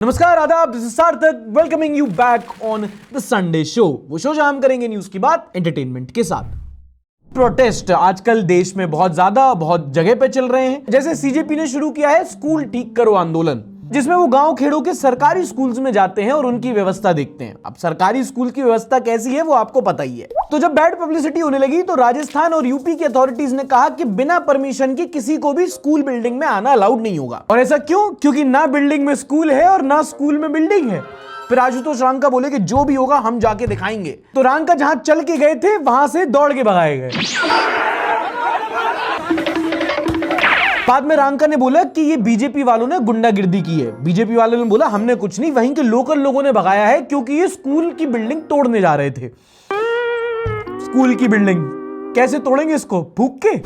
नमस्कार, आदाब, this is सार्थक welcoming you back on the Sunday show. वो शो जहां हम करेंगे न्यूज की बात एंटरटेनमेंट के साथ। प्रोटेस्ट आजकल देश में बहुत ज्यादा बहुत जगह पे चल रहे हैं। जैसे सीजेपी ने शुरू किया है स्कूल ठीक करो आंदोलन, जिसमें वो गांव खेड़ों के सरकारी स्कूल्स में जाते हैं और उनकी व्यवस्था देखते हैं। अब सरकारी स्कूल की व्यवस्था कैसी है वो आपको पता ही है। तो जब बैड पब्लिसिटी होने लगी तो राजस्थान और यूपी की अथॉरिटीज ने कहा कि बिना परमिशन के किसी को भी स्कूल बिल्डिंग में आना अलाउड नहीं होगा। और ऐसा क्यों? क्योंकि ना बिल्डिंग में स्कूल है और ना स्कूल में बिल्डिंग है। फिर आशुतोष रांका बोले कि जो भी होगा हम जाके दिखाएंगे। तो रांका जहां चल के गए थे वहां से दौड़ के भगाए गए। बाद में रांका ने बोला कि ये बीजेपी वालों ने गुंडागिर्दी की है। बीजेपी वालों ने बोला हमने कुछ नहीं, वहीं के लोकल लोगों ने भगाया है क्योंकि ये स्कूल की बिल्डिंग तोड़ने जा रहे थे। स्कूल की बिल्डिंग कैसे तोड़ेंगे इसको? फूंक के?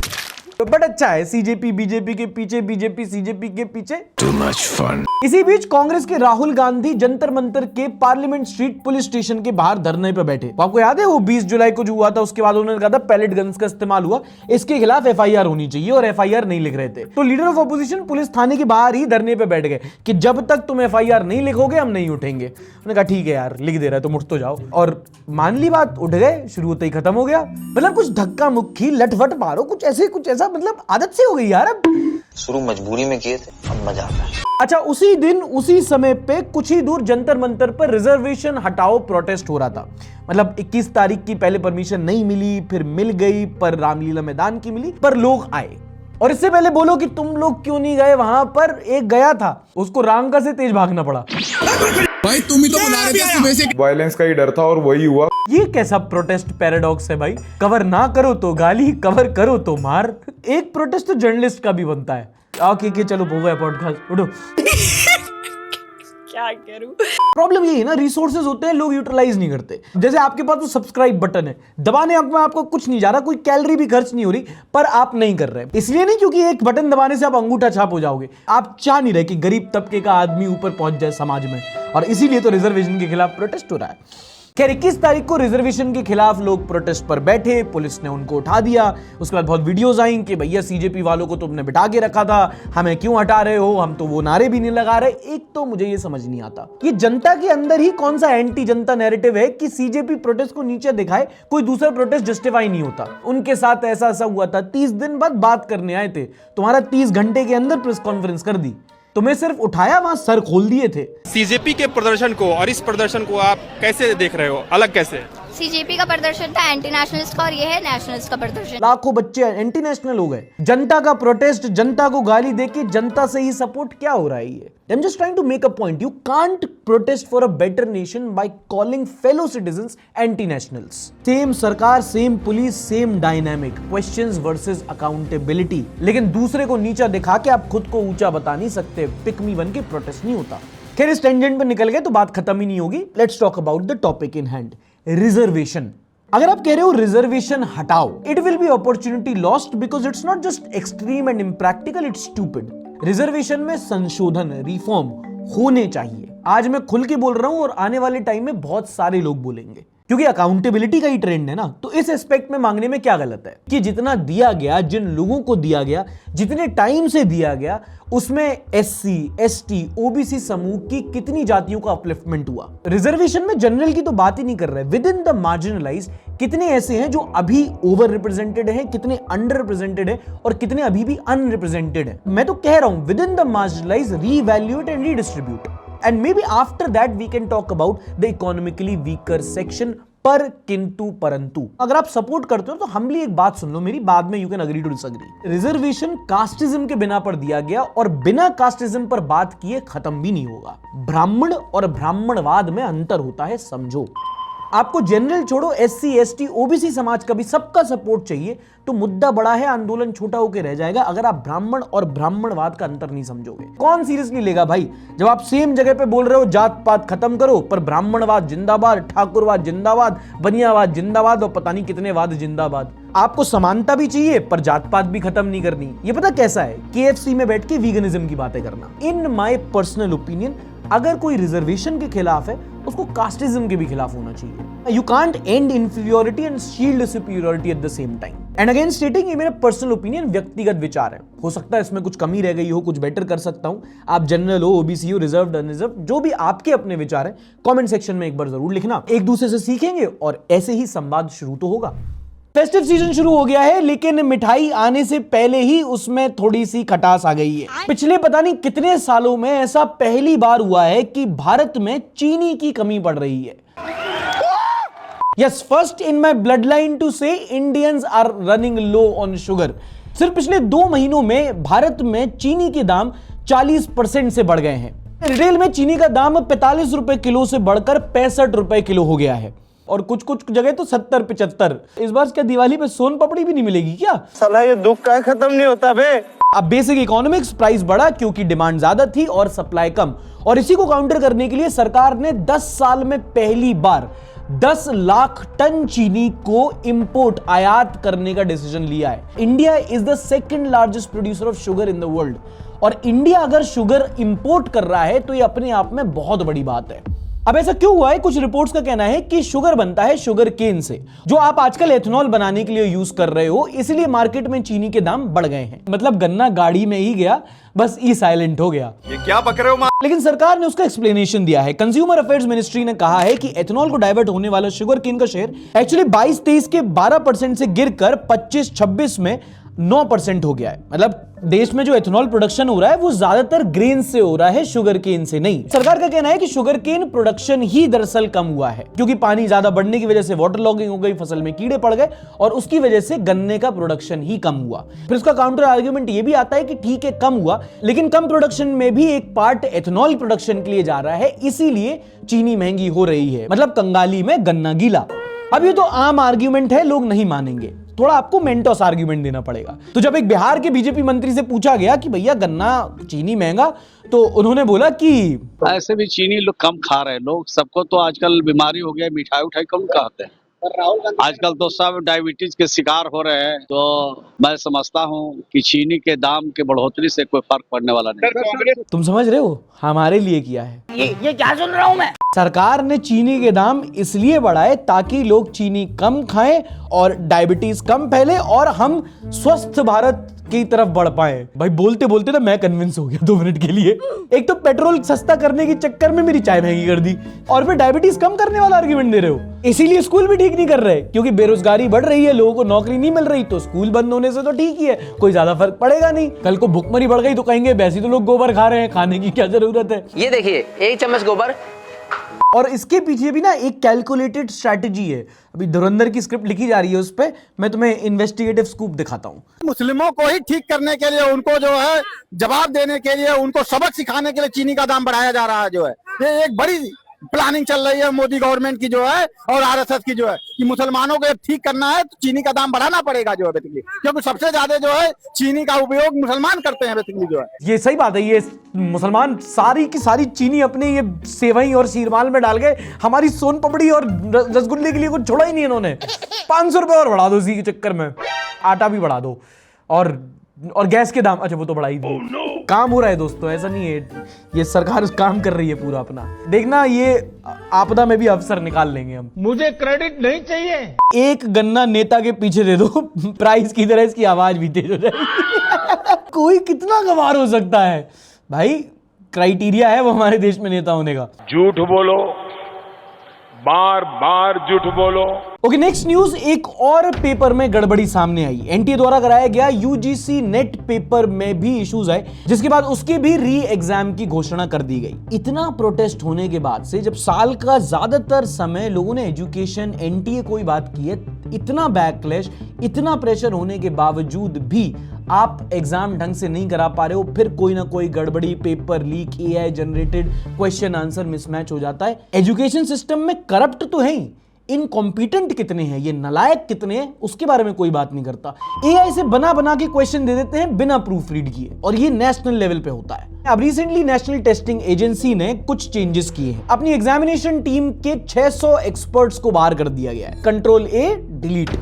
तो बट अच्छा है, सीजेपी बीजेपी के पीछे, बीजेपी सीजेपी के पीछे। Too much fun। इसी बीच कांग्रेस के राहुल गांधी जंतर मंतर के पार्लियामेंट स्ट्रीट पुलिस स्टेशन के बाहर धरने पे बैठे। आपको याद है वो 20 जुलाई को जो हुआ था, उसके बाद उन्होंने कहा था पैलेट गन्स का इस्तेमाल हुआ, इसके खिलाफ एफआईआर होनी चाहिए, और एफआईआर नहीं लिख रहे थे। तो लीडर ऑफ अपोजिशन पुलिस थाने के बाहर ही धरने पे बैठ गए कि जब तक तुम एफआईआर नहीं लिखोगे हम नहीं उठेंगे। उन्होंने कहा ठीक है यार, लिख दे रहा है तो उठ तो जाओ। और मान ली बात, उठ गए, शुरू होते ही खत्म हो गया। मतलब कुछ धक्का मुक्की लटफट मारो, कुछ ऐसा, मतलब आदत से हो गई यार। अब शुरू मजबूरी में किए थे, अब मजा आता है। अच्छा, उसी दिन उसी समय पे कुछ ही दूर जंतर मंतर पर रिजर्वेशन हटाओ प्रोटेस्ट हो रहा था। मतलब 21 तारीख की पहले परमिशन नहीं मिली, फिर मिल गई, पर रामलीला मैदान की मिली, पर लोग आए। और इससे पहले बोलो कि तुम लोग क्यों नहीं गए वहां पर? एक गया था, उसको रांका से तेज भागना पड़ा। भाई तुम ही तो बुला रहे थे सुबह से। वायलेंस का ही डर था और वही हुआ। ये कैसा प्रोटेस्ट पैराडॉक्स है भाई? कवर ना करो तो गाली, कवर करो तो मार। एक प्रोटेस्ट तो जर्नलिस्ट का भी बनता है। ओके चलो हो गया पॉडकास्ट, उठो। क्या करूं? प्रॉब्लम ये है ना, रिसोर्सेज होते हैं, लोग यूटिलाइज नहीं करते। जैसे आपके पास तो सब्सक्राइब बटन है, दबाने में आपको कुछ नहीं जा रहा, कोई कैलोरी भी खर्च नहीं हो रही, पर आप नहीं कर रहे। इसलिए नहीं क्योंकि एक बटन दबाने से आप अंगूठा छाप हो जाओगे। आप चाह नहीं रहे कि गरीब तबके का आदमी ऊपर पहुंच जाए समाज में, और इसीलिए तो रिजर्वेशन के खिलाफ प्रोटेस्ट हो रहा है। खैर 21 तारीख को रिजर्वेशन के खिलाफ लोग प्रोटेस्ट पर बैठे, पुलिस ने उनको उठा दिया। उसके बाद बहुत वीडियोस आई कि भैया सीजेपी वालों को तुमने बिठा के रखा था, हमें क्यों हटा रहे हो, हम तो वो नारे भी नहीं लगा रहे। एक तो मुझे ये समझ नहीं आता कि जनता के अंदर ही कौन सा एंटी जनता नैरेटिव है कि सीजेपी प्रोटेस्ट को नीचे दिखाए, कोई दूसरा प्रोटेस्ट जस्टिफाई नहीं होता। उनके साथ ऐसा हुआ था, 30 दिन बाद बात करने आए थे, तुम्हारा 30 घंटे के अंदर प्रेस कॉन्फ्रेंस कर दी, तुम्हें सिर्फ उठाया, वहां सर खोल दिए थे। सीजेपी के प्रदर्शन को और इस प्रदर्शन को आप कैसे देख रहे हो? अलग कैसे? सीजेपी का प्रदर्शन था एंटी नेशनलिस्ट का, और ये है नेशनलिस्ट का प्रदर्शन। लाखों बच्चे एंटी नेशनल हो गए। जनता का प्रोटेस्ट, जनता को गाली देके जनता से ही सपोर्ट क्या हो रहा है ये? I'm just trying to make a point. You can't protest for a better nation by calling fellow citizens anti-nationals. Same सरकार, same police, same dynamic. Questions versus accountability. लेकिन दूसरे को नीचा दिखा के आप खुद को ऊंचा बता नहीं सकते। पिक मी बन के प्रोटेस्ट नहीं होता। खैर इस टेंजेंट पे निकल गए तो बात खत्म ही नहीं होगी। Let's talk about the topic in hand. Reservation. अगर आप कह रहे हो रिजर्वेशन हटाओ, it will be opportunity lost because it's not just extreme and impractical, it's stupid. Reservation में संशोधन, रिफॉर्म होने चाहिए। आज मैं खुल के बोल रहा हूं और आने वाले टाइम में बहुत सारे लोग बोलेंगे, क्योंकि अकाउंटेबिलिटी का ही ट्रेंड है ना। तो इस एस्पेक्ट में मांगने में क्या गलत है कि जितना दिया गया, जिन लोगों को दिया गया, जितने टाइम से दिया गया, उसमें एससी, एसटी, ओबीसी समूह की कितनी जातियों का अपलिफ्टमेंट हुआ। रिजर्वेशन में जनरल की तो बात ही नहीं कर रहे, विद इन द मार्जिनलाइज कितने ऐसे हैं जो अभी ओवर रिप्रेजेंटेड हैं, कितने अंडर रिप्रेजेंटेड हैं, और कितने अभी भी अनरिप्रेजेंटेड हैं। मैं तो कह रहा हूं within the marginalize reevaluate and redistribute, and maybe after that we can talk about the economically weaker section। पर किंतु परंतु अगर आप सपोर्ट करते हो तो हम्बली एक बात सुन लो मेरी, बाद में you can agree to disagree. Reservation casteism के बिना पर दिया गया, और बिना कास्टिज्म पर बात किए खत्म भी नहीं होगा। ब्राह्मण और ब्राह्मणवाद में अंतर होता है, समझो। आपको जनरल छोड़ो, एससी, एसटी, ओबीसी समाज का भी सबका सपोर्ट चाहिए, तो मुद्दा बड़ा है, आंदोलन छोटा होकर रह जाएगा अगर आप ब्राह्मण और ब्राह्मणवाद का अंतर नहीं समझोगे। कौन सीरियसली लेगा भाई जब आप सेम जगह पे बोल रहे हो जात पात खत्म करो, पर ब्राह्मणवाद जिंदाबाद, ठाकुरवाद जिंदाबाद, बनियावाद जिंदाबाद, और पता नहीं कितने वाद जिंदाबाद। आपको समानता भी चाहिए पर जात पात भी खत्म नहीं करनी। ये पता कैसा है? केएफसी में बैठ के वीगनिज्म की बातें करना। इन माय पर्सनल ओपिनियन अगर कोई रिजर्वेशन के खिलाफ है, उसको कास्टिज्म के भी खिलाफ होना चाहिए। You can't and inferiority and shield superiority at the same time. And again स्टेटिंग, ये मेरा पर्सनल ओपिनियन, व्यक्तिगत विचार है। हो सकता है इसमें कुछ कमी रह गई हो, कुछ बेटर कर सकता हूं। आप जनरल हो, ओबीसी हो, रिजर्व्ड, अनरिजर्व्ड, जो भी आपके अपने विचार हैं, कमेंट सेक्शन में एक बार जरूर लिखना। एक दूसरे से सीखेंगे और ऐसे ही संवाद शुरू तो होगा। फेस्टिव सीजन शुरू हो गया है, लेकिन मिठाई आने से पहले ही उसमें थोड़ी सी खटास आ गई है। पिछले पता नहीं कितने सालों में ऐसा पहली बार हुआ है कि भारत में चीनी की कमी पड़ रही है। Yes, first in my bloodline to say Indians are running low on sugar. सिर्फ पिछले 2 महीनों में भारत में चीनी के दाम 40% से बढ़ गए हैं। रिटेल में चीनी का दाम 45 रुपए किलो से बढ़कर 65 रुपए किलो हो गया है, और कुछ कुछ जगह तो 70-75। इस बार क्या दिवाली पे सोन पापड़ी भी नहीं मिलेगी क्या? साला ये दुख का खत्म नहीं होता बे। अब बेसिक इकोनॉमिक्स, प्राइस बढ़ा क्योंकि डिमांड ज्यादा थी और सप्लाई कम, और इसी को काउंटर करने के लिए सरकार ने 10 साल में पहली बार 10 लाख टन चीनी को इंपोर्ट, आयात करने का डिसीजन लिया है। India is the second largest producer of sugar in the world, और इंडिया अगर शुगर इंपोर्ट कर रहा है तो ये अपने आप में बहुत बड़ी बात है। अब ऐसा क्यों हुआ है? कुछ रिपोर्ट्स का कहना है कि शुगर बनता है शुगर केन से, जो आप आजकल एथेनॉल बनाने के लिए यूज कर रहे हो, इसलिए मार्केट में चीनी के दाम बढ़ गए हैं। मतलब गन्ना गाड़ी में ही गया, बस ई साइलेंट हो गया। ये क्या बक रहे हो? लेकिन सरकार ने उसका एक्सप्लेनेशन दिया है। कंज्यूमर अफेयर्स मिनिस्ट्री ने कहा है कि एथेनॉल को डाइवर्ट होने वाला शुगर केन का शेयर एक्चुअली 22-23 के 12% से गिरकर 25-26 में 9% हो गया है। मतलब देश में जो एथेनॉल प्रोडक्शन हो रहा है वो ज्यादातर ग्रेन से हो रहा है, शुगर केन से नहीं। सरकार का कहना है कि शुगर केन प्रोडक्शन ही दरअसल कम हुआ है, क्योंकि पानी ज्यादा बढ़ने की वजह से वाटर लॉगिंग हो गई, फसल में कीड़े पड़ गए, और उसकी वजह से गन्ने का प्रोडक्शन ही कम हुआ। फिर उसका काउंटर आर्ग्यूमेंट ये भी आता है कि ठीक है कम हुआ, लेकिन कम प्रोडक्शन में भी एक पार्ट एथेनॉल प्रोडक्शन के लिए जा रहा है, इसीलिए चीनी महंगी हो रही है। मतलब कंगाली में गन्ना गीला। अब ये तो आम आर्ग्यूमेंट है, लोग नहीं मानेंगे, थोड़ा आपको मेंटोस आर्ग्यूमेंट देना पड़ेगा। तो जब एक बिहार के बीजेपी मंत्री से पूछा गया कि भैया गन्ना चीनी महंगा, तो उन्होंने बोला कि ऐसे भी चीनी लोग कम खा रहे हैं। लोग सबको तो आजकल बीमारी हो गया, मिठाई उठाई कम खाते हैं। आजकल तो सब डायबिटीज के शिकार हो रहे हैं। तो मैं समझता हूँ कि चीनी के दाम के बढ़ोतरी से कोई फर्क पड़ने वाला नहीं। तुम समझ रहे हो, हमारे लिए किया है। ये क्या सुन रहा हूँ मैं? सरकार ने चीनी के दाम इसलिए बढ़ाए ताकि लोग चीनी कम खाएं और डायबिटीज कम फैले और हम स्वस्थ भारत की तरफ बढ़ पाए। भाई बोलते बोलते ना मैं कन्विंस हो गया 2 मिनट के लिए। एक तो पेट्रोल सस्ता करने के चक्कर में मेरी चाय महंगी कर दी, और फिर डायबिटीज कम करने वाला आर्गुमेंट दे रहे हो। इसीलिए स्कूल भी ठीक नहीं कर रहे, क्योंकि बेरोजगारी बढ़ रही है, लोगों को नौकरी नहीं मिल रही, तो स्कूल बंद होने से तो ठीक ही है, कोई ज्यादा फर्क पड़ेगा नहीं। कल को भुखमरी बढ़ गई तो कहेंगे वैसे तो लोग गोबर खा रहे हैं, खाने की क्या जरूरत है। ये देखिए 1 चम्मच गोबर। और इसके पीछे भी ना एक कैलकुलेटेड स्ट्रैटेजी है। अभी धुरंधर की स्क्रिप्ट लिखी जा रही है, उस पे मैं तुम्हें इन्वेस्टिगेटिव स्कूप दिखाता हूँ। मुस्लिमों को ही ठीक करने के लिए, उनको जो है जवाब देने के लिए, उनको सबक सिखाने के लिए चीनी का दाम बढ़ाया जा रहा है। जो है ये एक बड़ी प्लानिंग चल रही है मोदी गवर्नमेंट की जो है, और आरएसएस की जो है, कि मुसलमानों को ठीक करना है तो चीनी का दाम बढ़ाना पड़ेगा जो है बेसिकली, क्योंकि सबसे ज्यादा जो है चीनी का उपयोग मुसलमान करते हैं बेसिकली जो है। ये सही बात है, ये मुसलमान सारी की सारी चीनी अपने ये सेवई और शीरमाल में डाल के हमारी सोन पापड़ी और रसगुल्ले के लिए कुछ छोड़ा ही नहीं इन्होंने। 500 रुपए और बढ़ा दो इसी के चक्कर में, आटा भी बढ़ा दो, और गैस के दाम, अच्छा वो तो बढ़ा ही दो। काम हो रहा है दोस्तों, ऐसा नहीं है, ये सरकार काम कर रही है पूरा अपना। देखना ये आपदा में भी अवसर निकाल लेंगे हम। मुझे क्रेडिट नहीं चाहिए। एक गन्ना नेता के पीछे दे दो, प्राइस की तरह इसकी आवाज भी तेज हो जाएगी। कोई कितना गंवार हो सकता है भाई, क्राइटेरिया है वो हमारे देश में नेता होने का। झूठ बोलो, बार बार झूठ बोलो। Okay, next news. एक और पेपर में गड़बड़ी सामने आई। एनटीए द्वारा कराया गया यूजीसी नेट पेपर में भी इश्यूज आए, जिसके बाद उसके भी री एग्जाम की घोषणा कर दी गई। इतना प्रोटेस्ट होने के बाद से, जब साल का ज्यादातर समय लोगों ने एजुकेशन एनटीए को ही बात की है, इतना बैकलैश, इतना प्रेशर होने के बावजूद भी आप एग्जाम ढंग से नहीं करा पा रहे हो, फिर कोई ना कोई गड़बड़ी, paper leak, AI generated question answer mismatch हो जाता है। एजुकेशन सिस्टम में करप्ट तो है ही, इनकॉम्पिटेंट कितने हैं, ये नालायक कितने हैं, उसके बारे में कोई बात नहीं करता। एआई से बना बना के क्वेश्चन दे देते हैं बिना प्रूफ रीड किए, और ये नेशनल लेवल पे होता है। अब रिसेंटली नेशनल टेस्टिंग एजेंसी ने कुछ चेंजेस किए हैं। अपनी एग्जामिनेशन टीम के 600 एक्सपर्ट्स को बाहर कर दिया गया है, कंट्रोल ए डिलीट।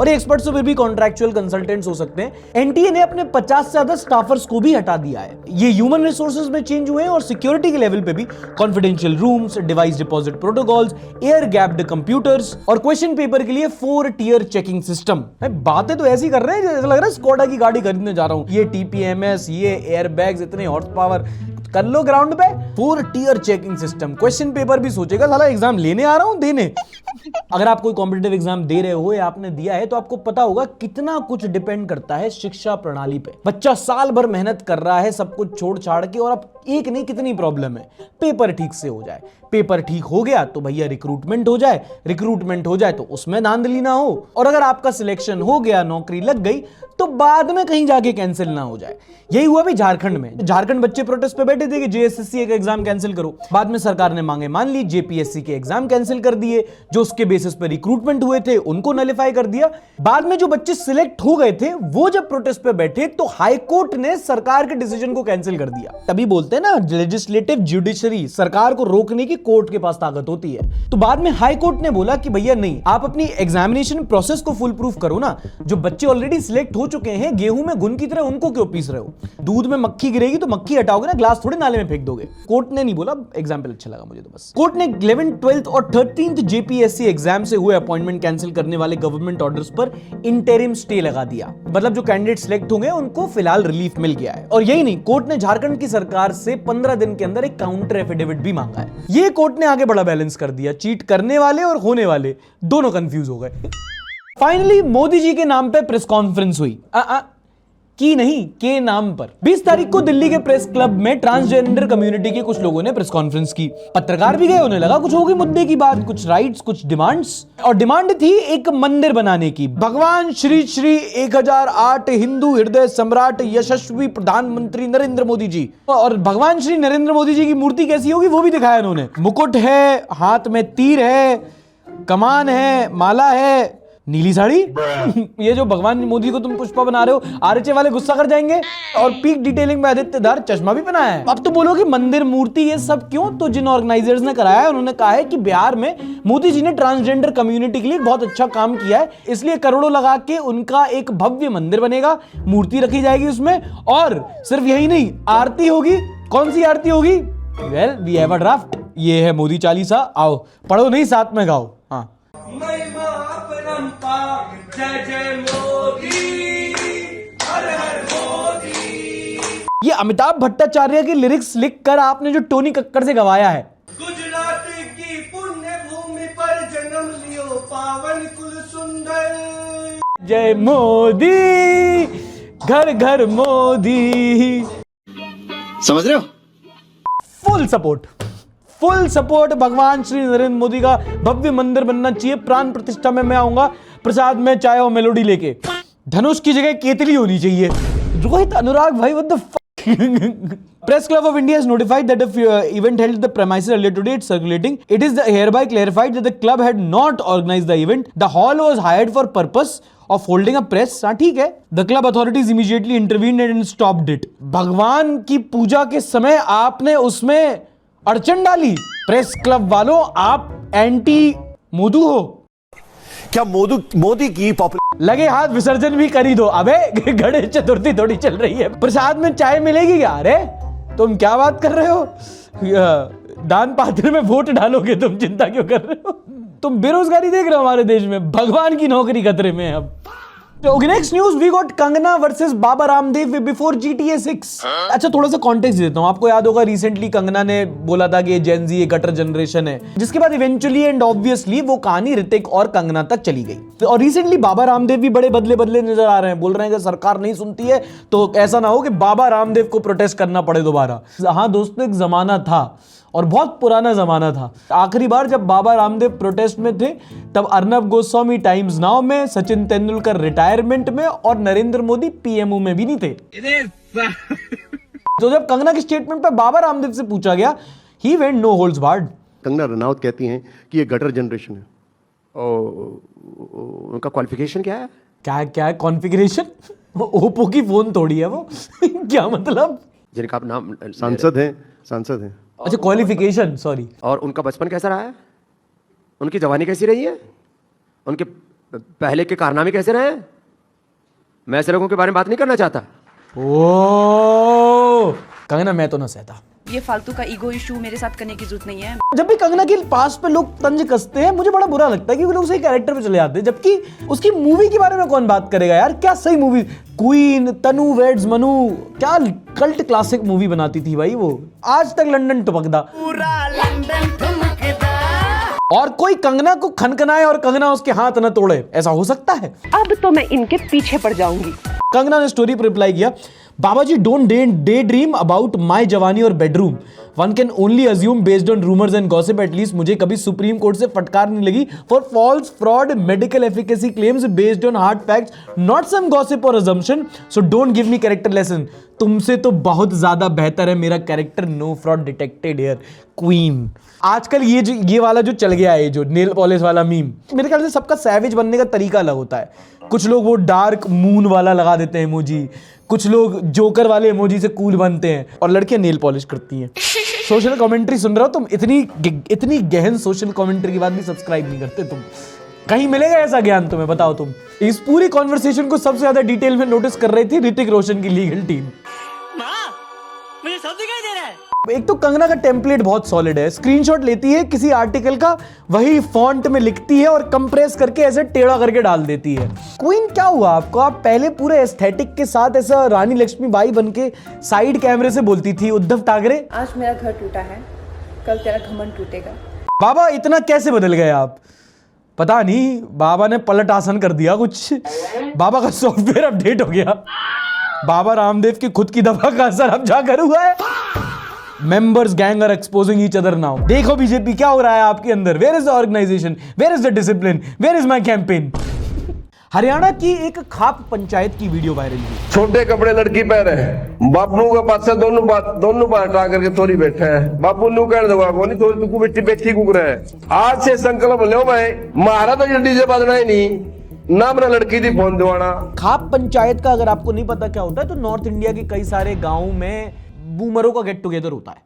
और ये एक्सपर्ट्स तो फिर भी कॉन्ट्रैक्चुअल कंसल्टेंट्स हो सकते हैं। एनटीए ने अपने 50 से ज्यादा स्टाफर्स को भी हटा दिया है। ये ह्यूमन रिसोर्सेज में चेंज हुए हैं और सिक्योरिटी के लेवल पे भी confidential rooms, device deposit protocols, air gapped computers और क्वेश्चन पेपर के लिए 4 टियर चेकिंग सिस्टम। बातें तो ऐसी कर रहे हैं जैसे लग रहा है स्कोडा की गाड़ी खरीदने जा रहा हूं। ये टीपीएमएस, ये एयर बैग्स, इतने हॉर्स पावर, कर लो ग्राउंड पे 4 tyre checking system. Question paper भी सोचेगा साला एग्जाम लेने आ रहा हूं देने। अगर आप कोई कॉम्पिटिटिव एग्जाम दे रहे हो या आपने दिया है तो आपको पता होगा कितना कुछ डिपेंड करता है शिक्षा प्रणाली पे। बच्चा साल भर मेहनत कर रहा है सब कुछ छोड़ छाड़ के, और अब एक नहीं कितनी प्रॉब्लम है, पेपर ठीक से हो जाए। पेपर ठीक हो गया तो भैया रिक्रूटमेंट हो जाए, रिक्रूटमेंट हो जाए तो उसमें धांधली ना हो, और अगर आपका सिलेक्शन हो गया, नौकरी लग गई, तो बाद में कहीं जाके कैंसिल ना हो जाए। यही हुआ भी झारखंड में। झारखंड बच्चे प्रोटेस्ट पे बैठे थे कि जेएसएससी का एग्जाम कैंसिल करो। बाद में सरकार ने मांगे मान ली, जेपीएससी के एग्जाम कैंसिल कर दिए। जो उसके बेसिस पे रिक्रूटमेंट हुए थे उनको नलिफाई कर दिया। बाद में जो बच्चे सिलेक्ट हो गए थे वो जब प्रोटेस्ट पे बैठे तो हाई कोर्ट ने सरकार के डिसीजन को कैंसिल कर दिया। तभी बोलते हैं ना लेजिस्लेटिव जुडिशरी, सरकार को रोकने की कोर्ट के पास ताकत होती है। तो बाद में हाई कोर्ट ने बोला कि भैया नहीं, आप अपनी एग्जामिनेशन प्रोसेस को फुल प्रूफ करो ना। जो बच्चे ऑलरेडी सिलेक्ट हो चुके हैं गेहूं में घुन की तरह, उनको क्यों पीस रहे हो? दूध में मक्खी गिरेगी तो मक्खी हटाओगे ना, ग्लास थोड़े नाले में फेंक दोगे। कोर्ट ने नहीं बोला, एग्जाम्पल अच्छा लगा मुझे तो बस। कोर्ट ने 11th, 12th और 13th जेपीएससी एग्जाम से हुए अपॉइंटमेंट कैंसिल करने वाले गवर्नमेंट ऑर्डर्स पर इंटरिम स्टे लगा दिया। मतलब जो कैंडिडेट सिलेक्ट होंगे उनको फिलहाल रिलीफ मिल गया है। और यही नहीं, कोर्ट ने झारखंड की सरकार से 15 दिन के अंदर एक काउंटर एफिडेविट भी मांगा है। ये कोर्ट ने आगे बड़ा बैलेंस कर दिया। चीट करने वाले और होने वाले दोनों कंफ्यूज हो गए। फाइनली मोदी जी के नाम पे प्रेस कॉन्फ्रेंस हुई। की नहीं, के नाम पर। 20 तारीख को दिल्ली के प्रेस क्लब में ट्रांसजेंडर कम्युनिटी के कुछ लोगों ने प्रेस कॉन्फ्रेंस की। पत्रकार भी गए, उन्हें लगा कुछ होगी मुद्दे की बात, कुछ राइट्स, कुछ डिमांड्स। और डिमांड थी एक मंदिर बनाने की। भगवान श्री श्री 1008 हिंदू हृदय सम्राट यशस्वी प्रधानमंत्री नरेंद्र मोदी जी। और भगवान श्री नरेंद्र मोदी जी की मूर्ति कैसी होगी वो भी दिखाया उन्होंने। मुकुट है, हाथ में तीर है, कमान है, माला है, नीली साड़ी। ये जो भगवान मोदी को तुम पुष्पा बना रहे हो, आरएचए वाले गुस्सा कर जाएंगे। और पीक डिटेलिंग में आदित्यदार चश्मा भी पहनाया है। अब तो बोलो कि मंदिर, मूर्ति, ये सब क्यों? तो जिन ऑर्गेनाइजर्स ने कराया है उन्होंने कहा है कि बिहार में मोदी जी ने ट्रांसजेंडर कम्युनिटी के लिए बहुत अच्छा काम किया है, इसलिए करोड़ों लगा के उनका एक भव्य मंदिर बनेगा, मूर्ति रखी जाएगी उसमें। और सिर्फ यही नहीं, आरती होगी। कौन सी आरती होगी? Well, we have a draft. ये है मोदी चालीसा, आओ पढ़ो नहीं, साथ में गाओ। हाँ, जय जय मोदी, हर हर मोदी। ये अमिताभ भट्टाचार्य की लिरिक्स लिखकर आपने जो टोनी कक्कड़ से गवाया है। गुजरात की पुण्य भूमि पर जन्म लियो पावन कुल सुंदर, जय मोदी, घर घर मोदी। समझ रहे हो? फुल सपोर्ट भगवान श्री नरेंद्र मोदी का भव्य मंदिर बनना चाहिए। प्राण प्रतिष्ठा में मैं आऊंगा, प्रसाद में चाय और मेलोडी लेके। धनुष की जगह केतली होनी चाहिए। रोहित अनुराग भाई, what the fuck. Press Club of India has notified that the event held at the premises earlier today it's circulating. It is hereby clarified that the club had not organized the event. The hall was hired for purpose of holding a press. हाँ ठीक है। The club authorities immediately intervened and stopped it. भगवान की पूजा के समय आपने उसमें अड़चन डाली। प्रेस क्लब वालों, आप एंटी मोदू हो क्या? मोदी की लगे हाथ विसर्जन भी करी दो। अबे गणेश चतुर्थी थोड़ी चल रही है, प्रसाद में चाय मिलेगी क्या? अरे तुम क्या बात कर रहे हो? दान पात्र में वोट डालोगे, तुम चिंता क्यों कर रहे हो? तुम बेरोजगारी देख रहे हो हमारे देश में, भगवान की नौकरी खतरे में है अब। Okay, next news we got Kangana versus Baba Ramdev before GTA 6. अच्छा, थोड़ा सा कॉन्टेक्स्ट देता हूँ। आपको याद होगा रिसेंटली कंगना ने बोला था कि ये जेन जी, ये गटर जनरेशन है, जिसके बाद इवेंचुअली एंड ऑब्वियसली वो कहानी ऋतिक और कंगना तक चली गई। और रिसेंटली बाबा रामदेव भी बड़े बदले नजर आ रहे हैं। बोल रहे हैं कि सरकार नहीं सुनती है तो ऐसा ना हो कि बाबा रामदेव को प्रोटेस्ट करना पड़े दोबारा। हाँ दोस्तों, एक जमाना था और बहुत पुराना जमाना था। आखिरी बार जब बाबा रामदेव प्रोटेस्ट में थे तब अर्नब गोस्वामी टाइम्स नाउ में, सचिन तेंदुलकर रिटायरमेंट में और नरेंद्र मोदी पीएमओ में भी नहीं थे। तो जब कंगना के स्टेटमेंट पे बाबा रामदेव से पूछा गया, he went no holds barred. Kangana Ranaut कहती हैं कि ये गटर जनरेशन है। उनका क्वालिफिकेशन क्या है? क्या है कॉन्फ़िगरेशन? ओप्पो की फोन थोड़ी है वो। क्या मतलब? जिनका आप नाम सांसद हैं। अच्छा, क्वालिफिकेशन, सॉरी। और उनका बचपन कैसा रहा है? उनकी जवानी कैसी रही है? उनके पहले के कारनामे कैसे रहे? मैं ऐसे लोगों के बारे में बात नहीं करना चाहता। ओ कंगना, मैं तो ना सहता। ये फालतू का ईगो इशू मेरे साथ करने की जरूरत नहीं है। जब भी कंगना के पास पे लोग तंज कसते हैं मुझे बड़ा बुरा लगता है, क्योंकि लोग सही कैरेक्टर पे चले जाते हैं, जबकि उसकी मूवी के बारे में कौन बात करेगा यार। क्या सही मूवी, क्वीन, तनु वेड्स मनु, क्या कल्ट क्लासिक मूवी बनाती थी भाई वो। आज तक लंदन टपकदा, और कोई कंगना को खनखनाए और कंगना उसके हाथ न तोड़े, ऐसा हो सकता है? अब तो मैं इनके पीछे पड़ जाऊंगी। कंगना ने स्टोरी पर रिप्लाई किया, Baba ji don't day dream about my जवानी और bedroom, one can only assume based on rumours and gossip. At least मुझे कभी सुप्रीम कोर्ट से फटकार नहीं लगी for false fraud medical efficacy claims based on hard facts, not some gossip और assumption, so don't give me character lesson. तुमसे तो बहुत ज्यादा बेहतर है मेरा character, no fraud detected here queen. आजकल ये वाला जो चल गया है, जो नेल पॉलिश वाला मीम, मेरे ख्याल से सबका सैवेज बनने का तरीका अलग होता है। कुछ लोग वो डार्क मून वाला लगा देते हैं इमोजी, कुछ लोग जोकर वाले इमोजी से कूल बनते हैं, और लड़कियां नेल पॉलिश करती हैं। सोशल कमेंट्री सुन रहे हो तुम? इतनी गहन सोशल कमेंट्री के बाद भी सब्सक्राइब नहीं करते तुम। कहीं मिलेगा ऐसा ज्ञान तुम्हें? बताओ तुम। इस पूरी कॉन्वर्सेशन को सबसे ज्यादा डिटेल में नोटिस कर रही थी ऋतिक रोशन की लीगल टीम। मुझे सब दिखाई दे रहा है। एक तो कंगना का टेम्पलेट बहुत सॉलिड है, स्क्रीनशॉट लेती है किसी आर्टिकल का, वही फॉन्ट में लिखती है और कंप्रेस करके ऐसे टेढ़ा करके डाल देती है। क्वीन क्या हुआ आपको? आप पहले पूरे एस्थेटिक के साथ ऐसा रानी लक्ष्मीबाई बनके साइड कैमरे से बोलती थी, उद्धव ठाकरे। आज मेरा घर टूटा है, कल तेरा घमंड टूटेगा। बाबा इतना कैसे बदल गए आप? पता नहीं, बाबा ने पलट आसन कर दिया कुछ, बाबा का सॉफ्टवेयर अपडेट हो गया। बाबा रामदेव की खुद की दवा का असर अब जाकर हुआ है। Members gang are exposing each other now. देखो बीजेपी क्या हो रहा है आपके अंदर। Where is the organisation, where is the discipline, where is my campaign. Haryana की एक खाप पंचायत की वीडियो वायरल हुई। छोटे कपड़े लड़की पहने, बापू के पास से दोनों बात हटा करके थोड़ी बैठे हैं। बापू नु कह दो वो नहीं थोड़ी तू बेटी बैठी कुक रहे। आज से संकल्प लो भाई, मारा तो जल्दी से बदना ही नहीं ना, अपना लड़की दी फोन दिवाना। खाप पंचायत का अगर आपको नहीं पता क्या होता है, तो नॉर्थ इंडिया के कई सारे गाँव में बूमरों का गेट टुगेदर होता है,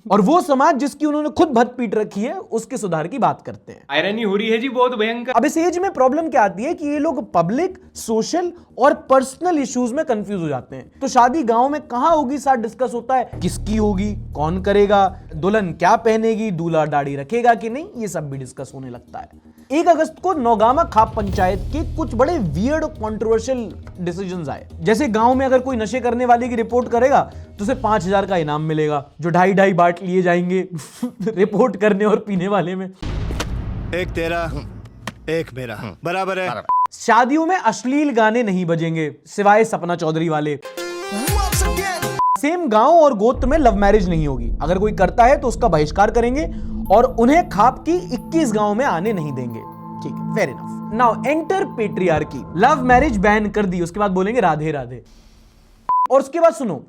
और वो समाज जिसकी उन्होंने खुद भत पीट रखी है उसके सुधार की बात करते हैं। आयरनी हो रही है जी बहुत भयंकर। अब इस एज में प्रॉब्लम क्या आती है कि ये लोग पब्लिक, सोशल और पर्सनल इश्यूज में कंफ्यूज हो जाते हैं। तो शादी गांव में कहां होगी साथ डिस्कस होता है, किसकी होगी, कौन करेगा, दुल्हन क्या पहनेगी, दूल्हा दाढ़ी रखेगा कि नहीं, ये सब भी डिस्कस होने लगता है। 1 अगस्त को नौगामा खाप पंचायत के कुछ बड़े वियर्ड और कंट्रोवर्शियल डिसीजंस आए। जैसे गांव में अगर कोई नशे करने वाले की रिपोर्ट करेगा तो उसे 5000 का इनाम मिलेगा, जो 2.5 बाट लिए जाएंगे रिपोर्ट करने और पीने वाले में। एक तेरा एक मेरा बराबर है। शादियों में अश्लील गाने नहीं बजेंगे सिवाय सपना चौधरी वाले। सेम गांव और गोत्र में लव मैरिज नहीं होगी, अगर कोई करता है तो उसका बहिष्कार करेंगे और उन्हें खाप की 21 गांव में आने नहीं देंगे। ठीक है, fair enough. Now enter patriarchy. Love marriage ban कर दी, उसके बाद बोलेंगे राधे राधे। और उसके बाद सुनो,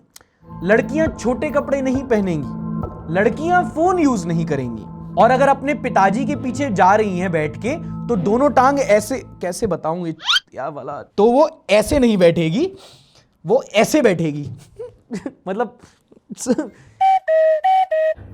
लड़कियां छोटे कपड़े नहीं पहनेंगी, लड़कियां फोन यूज नहीं करेंगी, और अगर अपने पिताजी के पीछे जा रही हैं बैठ के तो दोनों टांग ऐसे, कैसे बताऊंगी क्या वाला, तो वो ऐसे नहीं बैठेगी, वो ऐसे बैठेगी। मतलब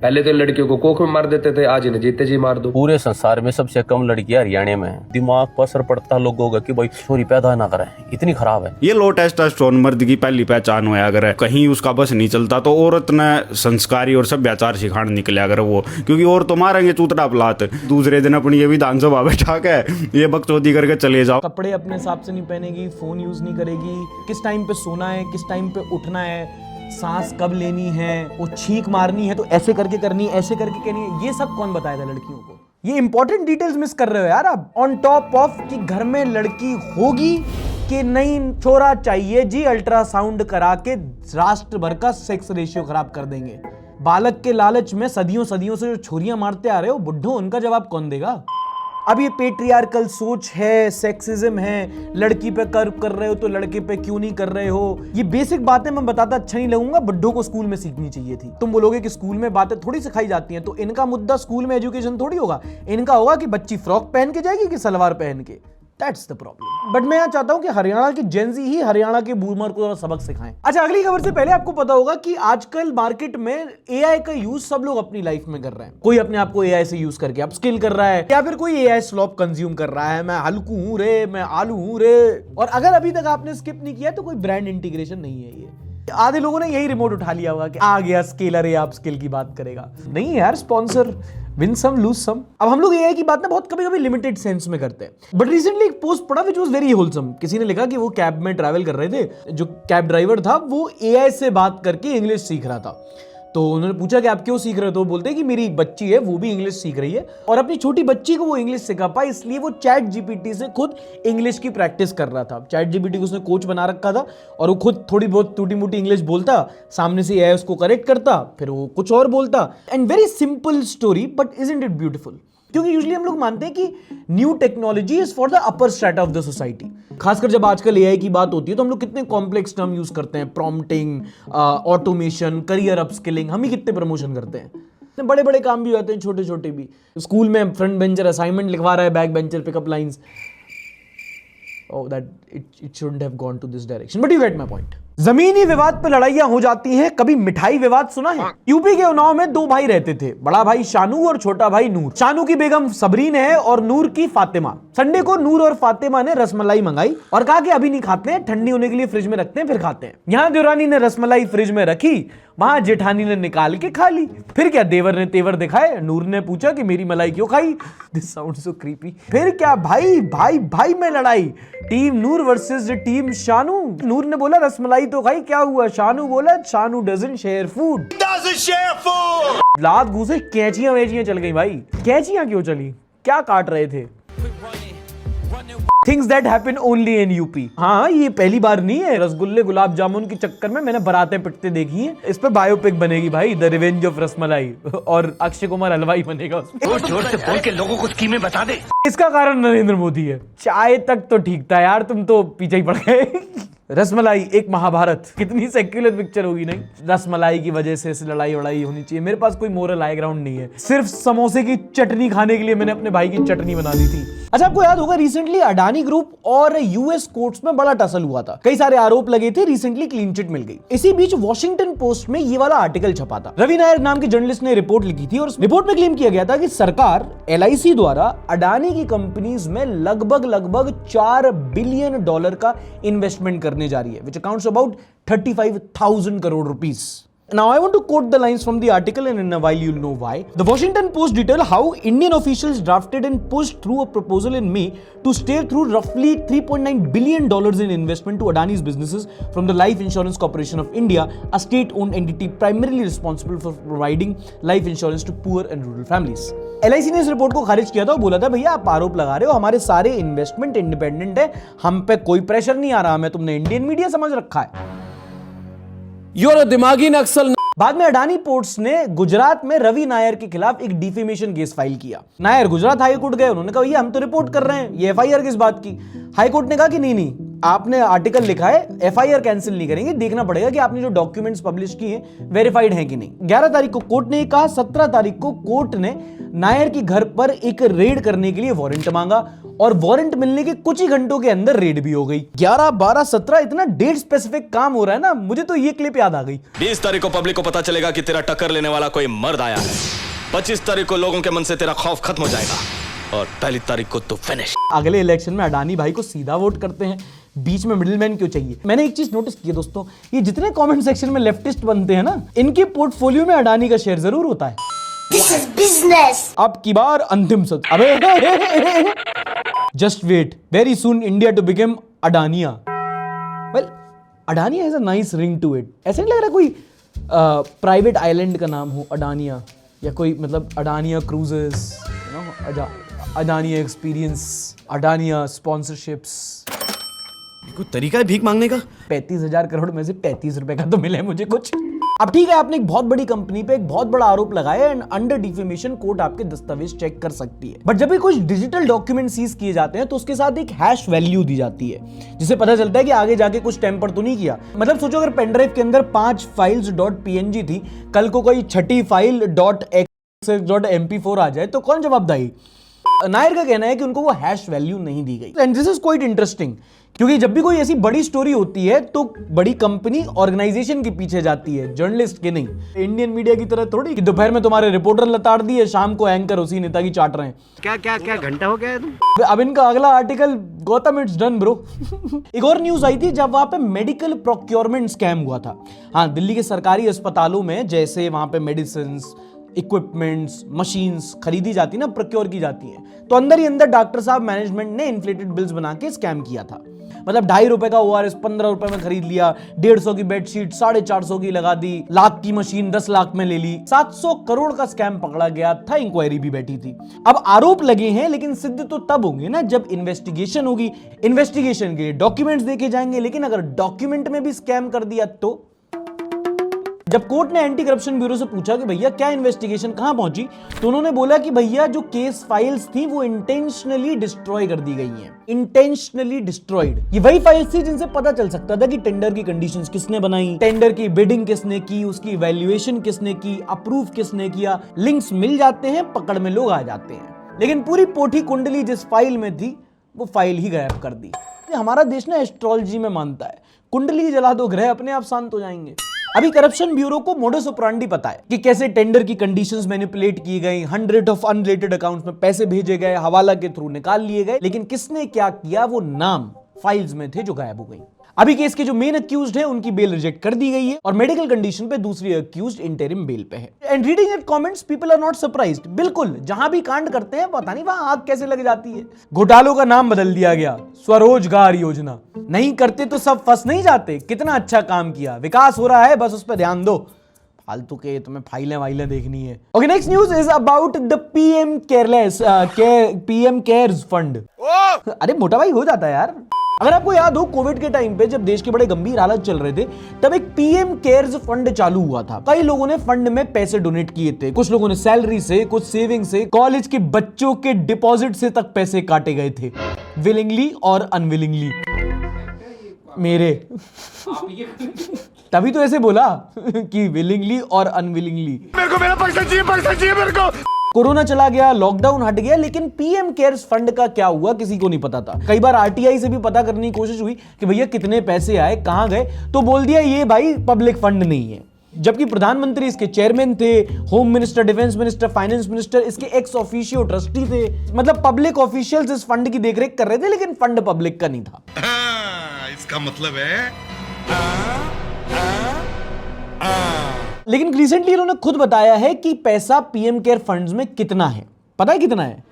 पहले तो लड़कियों को कोख में मार देते थे, आज इन्हें जीते जी मार दो। पूरे संसार में सबसे कम लड़कियां हरियाणा में हैं। दिमाग पर असर पड़ता लोगों का कि भाई छोरी पैदा ना करें, इतनी खराब है। ये लो टेस्टोस्टेरोन मर्द की पहली पहचान हुआ। अगर कहीं उसका बस नहीं चलता तो औरत ने संस्कारी और सभ्याचार सिखाने निकले अगर वो, क्योंकि और तो मारेंगे चूतड़ा पलात। दूसरे दिन अपनी ये विधानसभा बैठा के ये बकचोदी करके चले जाओ। कपड़े अपने हिसाब से नहीं पहनेगी, फोन यूज नहीं करेगी, किस टाइम पे सोना है, किस टाइम पे उठना है, सांस कब लेनी है, वो छींक मारनी है तो ऐसे करके करनी है, ऐसे करके करनी है, ये सब कौन बताएगा लड़कियों को? ये इंपॉर्टेंट डिटेल्स मिस कर रहे हो यार आप। ऑन टॉप ऑफ कि घर में लड़की होगी कि नहीं, छोरा चाहिए जी, अल्ट्रासाउंड करा के राष्ट्र भर का सेक्स रेशियो खराब कर देंगे। बालक के लालच में सदियों सदियों से जो छोरियां मारते आ रहे हो बुड्ढो, उनका जवाब कौन देगा? अब ये पेट्रियार्कल सोच है, सेक्सिज्म है, लड़की पे कर्व कर रहे हो तो लड़के पे क्यों नहीं कर रहे हो, ये बेसिक बातें मैं बताता अच्छा नहीं लगूंगा, बुड्ढों को स्कूल में सीखनी चाहिए थी। तुम बोलोगे कि स्कूल में बातें थोड़ी सिखाई जाती हैं, तो इनका मुद्दा स्कूल में एजुकेशन थोड़ी होगा, इनका होगा कि बच्ची फ्रॉक पहन के जाएगी कि सलवार पहन के। That's the problem. बट मैं यहाँ चाहता हूं कि हरियाणा के जेंजी ही हरियाणा के बूमर को सबक सिखाएं। अच्छा, अगली खबर से पहले आपको पता होगा कि आजकल मार्केट में एआई का यूज सब लोग अपनी लाइफ में कर रहे हैं। कोई अपने आप को एआई से यूज करके अपस्किल कर रहा है, या फिर कोई एआई स्लॉप कंज्यूम कर रहा है। मैं हल्कू हूं रे, मैं आलू हूं रे। और अगर अभी तक आपने स्किप नहीं किया तो कोई ब्रांड इंटीग्रेशन नहीं है ये। आधे लोगों ने यही रिमोट उठा लिया होगा कि आ गया स्केलर, आप स्किल की बात करेगा। नहीं यार, sponsor win some lose some. अब हम लोग एआई की बात ना बहुत कभी-कभी लिमिटेड सेंस में करते हैं। बट रिसेंटली एक पोस्ट पढ़ा विच वाज वेरी होलसम। किसी ने लिखा कि वो कैब में ट्रैवल कर रहे थे, जो कैब ड्राइवर था वो एआई से बात करके इंग्लिश सीख रहा था। तो उन्होंने पूछा कि आप क्यों सीख रहे हो, तो बोलते हैं कि मेरी बच्ची है वो भी इंग्लिश सीख रही है और अपनी छोटी बच्ची को वो इंग्लिश सिखा पाए, इसलिए वो चैट जीपीटी से खुद इंग्लिश की प्रैक्टिस कर रहा था। चैट जीपीटी को उसने कोच बना रखा था और वो खुद थोड़ी बहुत टूटी मोटी इंग्लिश बोलता, सामने से एआई उसको करेक्ट करता, फिर वो कुछ और बोलता। And very simple story, but isn't it beautiful? क्योंकि यूजुअली हम लोग मानते हैं कि new technology is for the upper strata of the society. खासकर जब आजकल एआई की बात होती है तो हम लोग कितने कॉम्प्लेक्स टर्म यूज करते हैं, प्रॉम्प्टिंग, ऑटोमेशन, करियर अपस्किलिंग, हम ही कितने प्रमोशन करते हैं। बड़े बड़े काम भी होते हैं, छोटे छोटे भी। स्कूल में फ्रंट बेंचर असाइनमेंट लिखवा रहा है, back bencher pickup lines. Oh, that it shouldn't have gone to this direction, but you get my point. जमीनी विवाद पर लड़ाइयां हो जाती हैं। कभी मिठाई विवाद सुना है? यूपी के उन्नाव में दो भाई रहते थे, बड़ा भाई शानू और छोटा भाई नूर। शानू की बेगम सबरीन है और नूर की फातिमा। संडे को नूर और फातिमा ने रसमलाई मंगाई और कहा कि अभी नहीं खाते हैं, ठंडी होने के लिए फ्रिज में रखते हैं फिर खाते हैं। यहाँ देवरानी ने रसमलाई फ्रिज में रखी, वहां जेठानी ने निकाल के खा ली। फिर क्या देवर ने तेवर दिखाए, नूर ने पूछा कि मेरी मलाई क्यों खाई? This sounds so creepy. फिर क्या भाई भाई भाई में लड़ाई, टीम नूर वर्सेस टीम शानू। नूर ने बोला रसमलाई तो खाई, क्या हुआ? शानू बोला शानू डजंट शेयर फूड। लात घूसे कैंचियां वेचियां चल गई भाई। कैंचियां क्यों चली? क्या काट रहे थे? Things that happen only in UP. हाँ, ये पहली बार नहीं है। रसगुल्ले गुलाब जामुन के चक्कर में मैंने बारातें पिटते देखी हैं। इस पर बायोपिक बनेगी भाई, द रिवेंज ऑफ रसमलाई, और अक्षय कुमार हलवाई बनेगा उसमें। जोर से बोल के लोगों को स्कीमें बता दे। इसका कारण नरेंद्र मोदी है। चाय तक तो ठीक था यार, तुम तो पीछे ही पड़ गए। रसमलाई एक महाभारत, कितनी सेक्युलर पिक्चर होगी नहीं? रसमलाई की वजह से लड़ाई वड़ाई होनी चाहिए। मेरे पास कोई मोरल हाई ग्राउंड नहीं है, सिर्फ समोसे की चटनी खाने के लिए मैंने अपने भाई की चटनी बना दी थी। अच्छा, आपको याद होगा रिसेंटली अडानी ग्रुप और यूएस कोर्ट्स में बड़ा टसल हुआ था, कई सारे आरोप लगे थे। रिसेंटली क्लीन चिट मिल गई। इसी बीच वॉशिंगटन पोस्ट में ये वाला आर्टिकल छपा था। रवि नायर नाम के जर्नलिस्ट ने रिपोर्ट लिखी थी और उस रिपोर्ट में क्लेम किया गया था कि सरकार एलआईसी द्वारा अडानी की कंपनीज में लगभग $4 बिलियन का इन्वेस्टमेंट करने जा रही है, which accounts about 35,000 crore rupees. Now I want to quote the lines from the article, and in a while you'll know why. The Washington Post detail how Indian officials drafted and pushed through a proposal in May to steer through roughly $3.9 billion in investment to Adani's businesses from the Life Insurance Corporation of India, a state-owned entity primarily responsible for providing life insurance to poor and rural families. LIC ने इस report को खारिज किया था और बोला था भैया आप आरोप लगा रहे हो, हमारे सारे इन्वेस्टमेंट इंडिपेंडेंट है, हम पे कोई प्रेशर नहीं आ रहा, हमें तुमने इंडियन मीडिया समझ रखा है। यूर दिमागी नक्सल। बाद में अडानी पोर्ट्स ने गुजरात में रवि नायर के खिलाफ एक डिफेमेशन केस फाइल किया। नायर गुजरात हाईकोर्ट गए, उन्होंने कहा भैया हम तो रिपोर्ट कर रहे हैं, ये एफआईआर किस बात की? हाईकोर्ट ने कहा कि नहीं, आपने आर्टिकल लिखा है, एफआईआर कैंसिल नहीं करेंगे, देखना पड़ेगा कि आपने जो डॉक्यूमेंट्स पब्लिश किए हैं वेरीफाइड हैं कि नहीं। 11 तारीख को कोर्ट ने कहा, 17 तारीख को कोर्ट ने नायर के घर पर एक रेड करने के लिए वारंट मांगा और वारंट मिलने के कुछ ही घंटों के अंदर रेड भी हो गई। 11, 12, 17 इतना डेट स्पेसिफिक काम हो रहा है ना, मुझे तो ये क्लिप याद आ गई। 20 तारीख को पब्लिक को पता चलेगा कि तेरा टक्कर लेने वाला कोई मर्द आया है। 25 तारीख को लोगों के मन से तेरा खौफ खत्म हो जाएगा और 1 तारीख को तू फिनिश। अगले इलेक्शन में अडानी भाई को सीधा वोट करते हैं, बीच में मिडिलमैन क्यों चाहिए? मैंने एक चीज नोटिस की है दोस्तों, ये जितने कमेंट सेक्शन में लेफ्टिस्ट बनते हैं ना, इनके पोर्टफोलियो में अडानी का शेयर जरूर होता है। This is business. अब की बार अंतिम सत्य। अबे just wait, very soon India to become Adania. Well, Adania has a nice ring to it. ऐसा नहीं लग रहा कोई प्राइवेट आइलैंड का नाम हो अडानिया, या कोई मतलब अडानिया क्रूजेस, अडानिया एक्सपीरियंस, अडानिया स्पॉन्सरशिप्स। कोई तरीका है भीख मांगने का? 35,000 करोड़ में से 35 रुपए का तो मिले मुझे कुछ। अब ठीक है, आपने एक बहुत बड़ी कंपनी पे एक बहुत बड़ा आरोप लगाया एंड अंडर डिफेमेशन कोर्ट आपके दस्तावेज चेक कर सकती है। बट जब भी कुछ डिजिटल डॉक्यूमेंट सीज किए जाते हैं तो उसके साथ एक हैश वैल्यू दी जाती है, जिससे पता चलता है कि आगे जाके कुछ टेम्पर तो नहीं किया। मतलब सोचो अगर पेन ड्राइव के अंदर 5 फाइल्स .png थी, कल को कोई छठी फाइल .x.mp4 आ जाए तो कौन जवाबदारी? नायर का कहना है कि उनको वो हैश वैल्यू नहीं दी गई। And this is quite interesting, क्योंकि जब भी कोई ऐसी बड़ी स्टोरी होती है तो बड़ी कंपनी ऑर्गेनाइजेशन के पीछे जाती है, जर्नलिस्ट के नहीं। इंडियन मीडिया की तरह थोड़ी कि दोपहर में तुम्हारे रिपोर्टर लताड़ दिए, शाम को एंकर उसी नेता की चाट रहे हैं। क्या घंटा हो गया है तुम? अब इनका अगला article, Gautam it's done bro. एक और न्यूज आई थी जब वहां पे मेडिकल प्रोक्योरमेंट स्कैम हुआ था। हाँ, दिल्ली के सरकारी अस्पतालों में जैसे वहां पे मेडिसिन, इक्विपमेंट्स, मशीन्स खरीदी जाती ना, प्रोक्योर की जाती हैं, तो अंदर ही अंदर डॉक्टर साहब, मैनेजमेंट ने इन्फ्लेटेड बिल्स बना के स्कैम किया था। मतलब 2.5 रुपए का ORS 15 रुपए में खरीद लिया, 150 की बेडशीट 450 की लगा दी, लाख की मशीन 10 लाख में ले ली। 700 करोड़ का स्कैम पकड़ा गया था, इंक्वायरी भी बैठी थी। अब आरोप लगे हैं, लेकिन सिद्ध तो तब होंगे ना जब इन्वेस्टिगेशन होगी। इन्वेस्टिगेशन के डॉक्यूमेंट्स देखे जाएंगे, लेकिन अगर डॉक्यूमेंट में भी स्कैम कर दिया तो। जब कोर्ट ने एंटी करप्शन ब्यूरो से पूछा कि भैया क्या इन्वेस्टिगेशन कहां पहुंची, तो उन्होंने बोला कि भैया जो केस फाइल्स थी वो इंटेंशनली डिस्ट्रॉय कर दी गई हैं। इंटेंशनली डिस्ट्रॉयड, ये वही फाइल्स थी जिनसे पता चल सकता था कि टेंडर की कंडीशंस किसने बनाई, टेंडर की बिडिंग किसने की, उसकी इवैल्यूएशन किसने की, अप्रूव किसने किया। लिंक्स मिल जाते हैं, पकड़ में लोग आ जाते हैं, लेकिन पूरी पोठी कुंडली जिस फाइल में थी वो फाइल ही गायब कर दी। हमारा देश ना एस्ट्रोलॉजी में मानता है, कुंडली जला दो, ग्रह अपने आप शांत हो जाएंगे। अभी करप्शन ब्यूरो को मोडस ऑपरेंडी पता है कि कैसे टेंडर की कंडीशंस मैनिपुलेट की गई, 100 ऑफ अनरिलेटेड अकाउंट्स में पैसे भेजे गए, हवाला के थ्रू निकाल लिए गए, लेकिन किसने क्या किया वो नाम फाइल्स में थे जो गायब हो गई। अभी केस के जो मेन अक्यूज्ड हैं उनकी बेल रिजेक्ट कर दी गई है और मेडिकल कंडीशन पे दूसरी अक्यूज्ड इंटरिम बेल पे है। And reading it comments, people are not surprised. बिल्कुल, जहां भी कांड करते हैं पता नहीं वहां आग कैसे लग जाती है। घोटालों का नाम बदल दिया गया, स्वरोजगार योजना। नहीं करते तो सब फंस नहीं जाते। कितना अच्छा काम किया, विकास हो रहा है, बस उस पर ध्यान दो। फालतू के तुम्हें फाइलें देखनी है। Okay, next news is about the PM cares fund. अरे मोटा भाई हो जाता है यार। अगर आपको याद हो, कोविड के टाइम पे जब देश के बड़े गंभीर हालात चल रहे थे, तब एक पीएम केयर्स फंड चालू हुआ था। कई लोगों ने फंड में पैसे डोनेट किए थे। कुछ लोगों ने सैलरी से, कुछ सेविंग से, कॉलेज के बच्चों के डिपॉजिट से तक पैसे काटे गए थे, विलिंगली और अनविलिंगली। मेरे तभी तो ऐसे बोला कि विलिंगली और अनविलिंगली। मेरे को मेरा पैसा चाहिए मेरे को। कोरोना चला गया, लॉकडाउन हट गया, लेकिन पीएम केयर्स फंड का क्या हुआ किसी को नहीं पता था। कई बार आरटीआई से भी पता करने की कोशिश हुई कि भैया कितने पैसे आए, कहां गए, तो बोल दिया ये भाई पब्लिक फंड नहीं है। जबकि प्रधानमंत्री इसके चेयरमैन थे, home minister, defence minister, finance minister इसके एक्स ऑफिशियो ट्रस्टी थे। मतलब पब्लिक ऑफिशियल्स इस फंड की देखरेख कर रहे थे, लेकिन फंड पब्लिक का नहीं था। इसका मतलब है लेकिन रिसेंटली इन्होंने खुद बताया है कि पैसा पीएम केयर फंड्स में कितना है। पता है कितना है?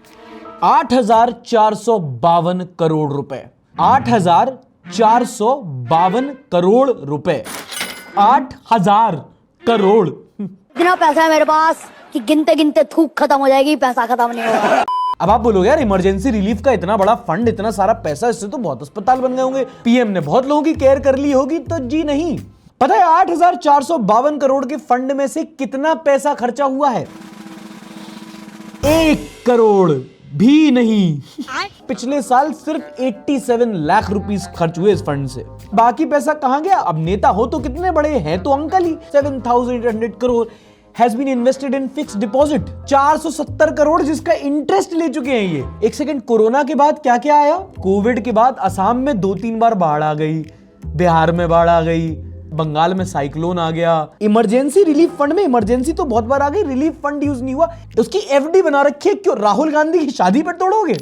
8,452 करोड़ रुपए। 8,452 करोड़ रुपए। 8,000 करोड़। इतना पैसा है मेरे पास कि गिनते गिनते थूक खत्म हो जाएगी, पैसा खत्म नहीं होगा। अब आप बोलोगे यार, इमरजेंसी रिलीफ का इतना बड़ा फंड, इतना सारा पैसा, इससे तो बहुत अस्पताल बन गए होंगे, पीएम ने बहुत लोगों की केयर कर ली होगी। तो जी नहीं। पता है 8,452 करोड़ के फंड में से कितना पैसा खर्चा हुआ है? 1 करोड़ भी नहीं। पिछले साल सिर्फ 87 लाख रुपीस खर्च हुए इस फंड से। बाकी पैसा कहां गया? अब नेता हो तो कितने बड़े हैं तो uncle he. 7,800 crore has been invested in fixed deposit। 470 crore जिसका इंटरेस्ट ले चुके हैं ये। एक सेकंड, कोरोना के बाद क्या क्या आया? कोविड के बाद असम में 2-3 बार बाढ़ आ गई, बिहार में बाढ़ आ गई, बंगाल में साइक्लोन आ गया। इमरजेंसी रिलीफ फंड में इमरजेंसी तो बहुत बार आ गई, रिलीफ फंड यूज नहीं हुआ। उसकी एफडी बना रखी है, क्यों? राहुल गांधी की शादी पर तोड़ोगे?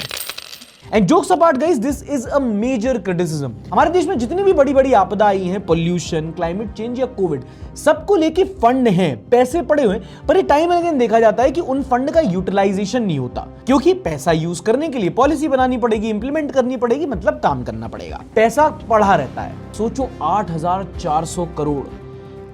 And jokes apart guys, this is a major criticism. हमारे देश में जितनी भी बड़ी बड़ी आपदा आई हैं, पोल्यूशन, क्लाइमेट चेंज या कोविड, सबको लेके फंड हैं, पैसे पड़े हुए, पर ये टाइम एंड अगेन देखा जाता है कि उन फंड का यूटिलाइजेशन नहीं होता, क्योंकि पैसा यूज करने के लिए पॉलिसी बनानी पड़ेगी, इंप्लीमेंट करनी पड़ेगी, मतलब काम करना पड़ेगा, पैसा पड़ा रहता है। सोचो 8,400 करोड़,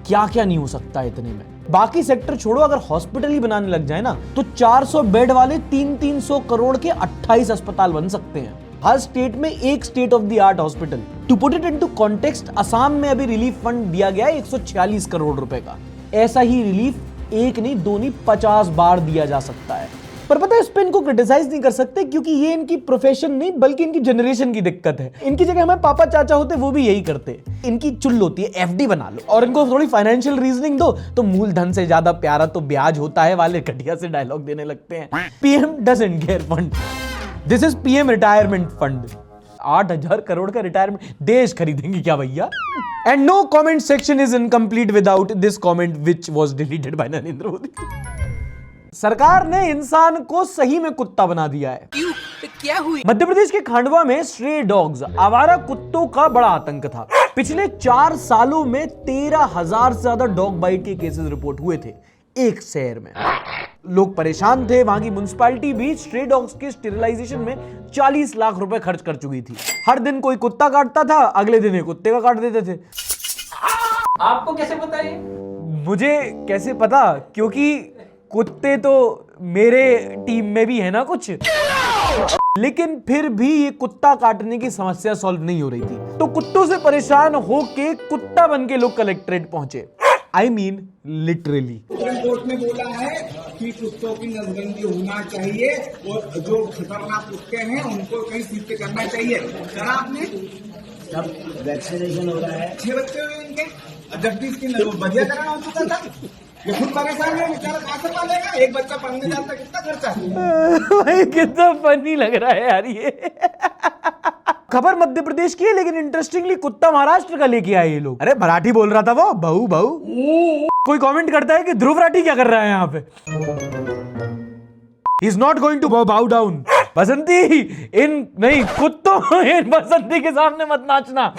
क्या क्या नहीं हो सकता इतने में। बाकी सेक्टर छोड़ो, अगर हॉस्पिटल ही बनाने लग जाए ना तो 400 बेड वाले 300-300 करोड़ के 28 अस्पताल बन सकते हैं। हर स्टेट में एक state of the art hospital. To put it into context, Assam में अभी रिलीफ फंड दिया गया है 146 करोड़ रुपए का। ऐसा ही रिलीफ एक नहीं, दो नहीं, 50 बार दिया जा सकता है। पर पता है इस पे इनको क्रिटिसाइज नहीं कर सकते क्योंकि ये इनकी प्रोफेशन नहीं बल्कि इनकी जनरेशन की दिक्कत है। इनकी जगह हमारे पापा चाचा होते वो भी यही करते। इनकी चुल होती है एफडी बना लो और इनको थोड़ी फाइनेंशियल रीजनिंग दो तो मूलधन से ज्यादा प्यारा तो ब्याज होता है वाले घटिया से डायलॉग देने लगते हैं। PM doesn't care fund, this is PM retirement fund. 8,000 crore का रिटायरमेंट देश खरीदेंगे क्या भैया? And no comment section is incomplete without this comment which was deleted by Narendra Modi. सरकार ने इंसान को सही में कुत्ता बना दिया है। क्या हुई? मध्य प्रदेश के खंडवा में स्ट्रे डॉग्स आवारा कुत्तों का बड़ा आतंक था। पिछले 4 सालों में 13,000 से ज्यादा डॉग बाइट के केसेस रिपोर्ट हुए थे एक शहर में। लोग परेशान थे। वहां की म्युनिसिपैलिटी भी स्ट्रे डॉग्स के स्टेरिलाइजेशन में 40 लाख रुपए खर्च कर चुकी थी। हर दिन कोई कुत्ता काटता था, अगले दिन कुत्ते का काट देते थे। आपको कैसे पता ये? मुझे कैसे पता? क्योंकि कुत्ते तो मेरे टीम में भी है ना कुछ। लेकिन फिर भी ये कुत्ता काटने की समस्या सॉल्व नहीं हो रही थी, तो कुत्तों से परेशान होके कुत्ता बन के लोग कलेक्ट्रेट पहुंचे। I mean literally। Supreme court ने बोला है कि कुत्तों की नसबंदी होना चाहिए और जो खतरनाक कुत्ते हैं उनको कहीं सीधे करना चाहिए। करा आपने? जब वैक्सीनेशन हो रहा है 6 बच्चे हुए इनके, जब भी इसकी बढ़िया कराना हो चुका था। ये खुद परेशान है बेचारा, कहां से पालेगा? एक बच्चा पढ़ने जाता कितना खर्चा है? भाई कितना फनी लग रहा है यार ये। खबर मध्य प्रदेश की है लेकिन इंटरेस्टिंगली कुत्ता महाराष्ट्र का लेके आए ये लोग। अरे मराठी बोल रहा था वो, बहू बहू। कोई कमेंट करता है कि ध्रुव राठी क्या कर रहा है यहाँ पे? He is not going to bow down। बसंती इन नहीं कुत्तों इन बसंती के सामने मत नाचना।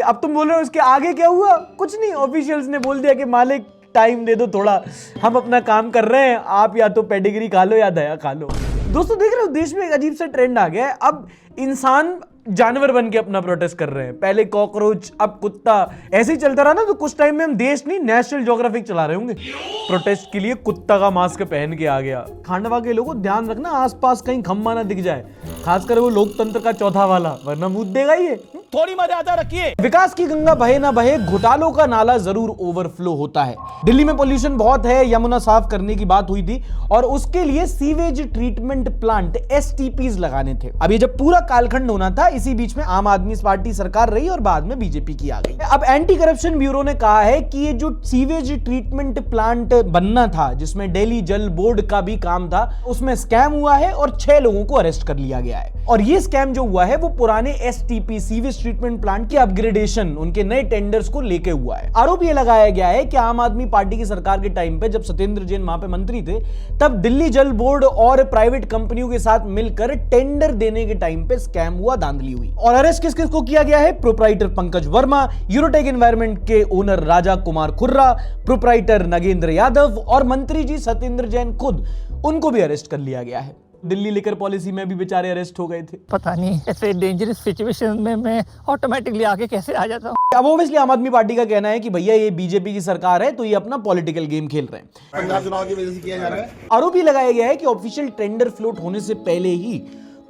अब तुम बोल रहे हो इसके आगे क्या हुआ? कुछ नहीं, ऑफिशियल्स ने बोल दिया कि मालिक टाइम दे दो थोड़ा, हम अपना काम कर रहे हैं, आप या तो पेडिग्री खा लो या दया खा लो। दोस्तों देख रहे हो देश में एक अजीब सा ट्रेंड आ गया है। अब इंसान जानवर बन के अपना प्रोटेस्ट कर रहे हैं। पहले कॉकरोच, अब कुत्ता। ऐसे ही चलता रहा ना तो कुछ टाइम में हम देश नहीं नेशनल ज्योग्राफिक चला रहे होंगे। प्रोटेस्ट के लिए कुत्ता का मास्क पहन के आ गया। खांडवा के लोगों ध्यान रखना आसपास कहीं खम्मा ना दिख जाए, खासकर वो लोकतंत्र का चौथा वाला, वरना मुंह देगा ही। थोड़ी मर्यादा रखिए। विकास की गंगा बहे ना बहे, घोटालों का नाला जरूर ओवरफ्लो होता है। दिल्ली में पोल्यूशन बहुत है, यमुना साफ करने की बात हुई थी और उसके लिए सीवेज ट्रीटमेंट प्लांट STPs लगाने थे। अब ये जब पूरा कालखंड होना था, इसी बीच में आम आदमी पार्टी सरकार रही और बाद में बीजेपी की आ गई। अब एंटी करप्शन ब्यूरो ने कहा है कि ये जो सीवेज ट्रीटमेंट प्लांट बनना था, जिसमें दिल्ली जल बोर्ड का भी काम था, उसमें स्कैम हुआ है और 6 लोगों को अरेस्ट कर लिया गया है। और ये स्कैम जो हुआ है वो पुराने STP सीवेज ट्रीटमेंट प्लांट के अपग्रेडेशन, उनके नए टेंडर्स को लेके हुआ है। आरोप ये लगाया गया है कि आम आदमी पार्टी की सरकार के टाइम पे जब सत्येंद्र जैन वहां पे मंत्री थे, तब दिल्ली जल बोर्ड और प्राइवेट कंपनियों के साथ मिलकर टेंडर देने के टाइम पे स्कैम हुआ, धांधली हुई। और अरेस्ट किस किस को किया गया है? Proprietor Pankaj Verma, Eurotech environment के ओनर राजा कुमार खुर्रा, प्रोप्राइटर नगेंद्र यादव और मंत्री जी सत्येंद्र जैन खुद, उनको भी अरेस्ट कर लिया गया है। दिल्ली लिकर पॉलिसी में भी बेचारे अरेस्ट हो गए थे। पता नहीं ऐसे डेंजरस सिचुएशन में मैं ऑटोमेटिकली आगे कैसे आ जाता हूँ। अब ऑब्वियसली आम आदमी पार्टी का कहना है कि भैया ये बीजेपी की सरकार है तो ये अपना पॉलिटिकल गेम खेल रहे हैं। पंजाब चुनाव की वजह से किया जा रहा है। आरोप ये लगाया गया है कि ऑफिशियल टेंडर फ्लोट होने से पहले ही